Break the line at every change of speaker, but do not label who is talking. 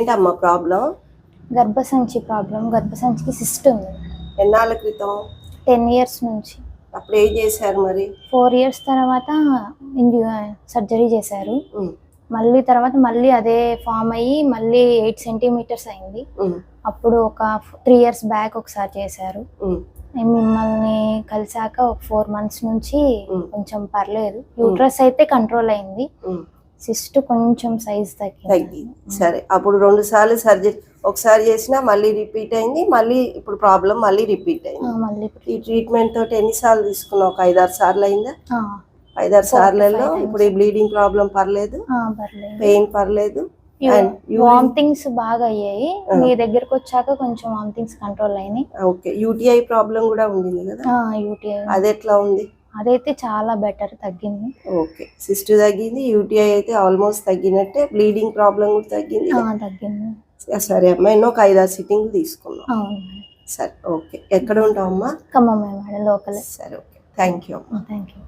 ఏంటమ్మా ప్రాబ్లం?
గర్భసంచి problem. గర్భసంచికి cyst ఉంది.
ఎన్నాళ్ళ క్రితం?
10 years నుంచి.
అప్పుడు ఏం చేశారు మరి?
4 years తర్వాత సర్జరీ చేశారు. మళ్ళీ అదే ఫామ్ అయ్యి మళ్ళీ 8 centimeters అయింది. అప్పుడు ఒక 3 years బ్యాక్ ఒకసారి చేశారు. మిమ్మల్ని కలిసాక ఒక 4 months నుంచి కొంచెం పర్లేదు. యూట్రస్ అయితే కంట్రోల్ అయింది. సిస్ట్ కొంచెం సైజ్ తగ్గింది.
సరే, అప్పుడు 2 సార్లు సర్జరీ, ఒకసారి చేసినా మళ్ళీ రిపీట్ అయింది, మళ్ళీ ఇప్పుడు ప్రాబ్లం మళ్ళీ రిపీట్ అయింది. ఈ ట్రీట్మెంట్ తోటి ఎన్నిసార్లు తీసుకున్నావు? ఒక 5-6 సార్లు అయిందా? 5-6 సార్లలో ఇప్పుడు ఈ బ్లీడింగ్ ప్రాబ్లం పర్లేదు, పెయిన్ పర్లేదు,
వామిటింగ్స్ బాగా అయ్యాయి. మీ దగ్గరకు వచ్చాక కొంచెం వామిటింగ్స్ కంట్రోల్ అయినాయి.
ఓకే, యూటీఐ ప్రాబ్లం కూడా ఉండింది కదా?
యూటీఐ
అది ఎట్లా ఉంది?
అదైతే చాలా బెటర్, తగ్గింది.
ఓకే, సిస్ట్ తగ్గింది, యూటీఐ అయితే ఆల్మోస్ట్ తగ్గినట్టే, బ్లీడింగ్ ప్రాబ్లం కూడా తగ్గింది. సరే అమ్మా, ఒక 5-6 సిట్టింగ్లు తీసుకున్నాం. సరే, ఓకే. ఎక్కడ ఉంటావమ్మా?
ఖమ్మం లోకల్.
సరే, okay, thank you.
Thank you.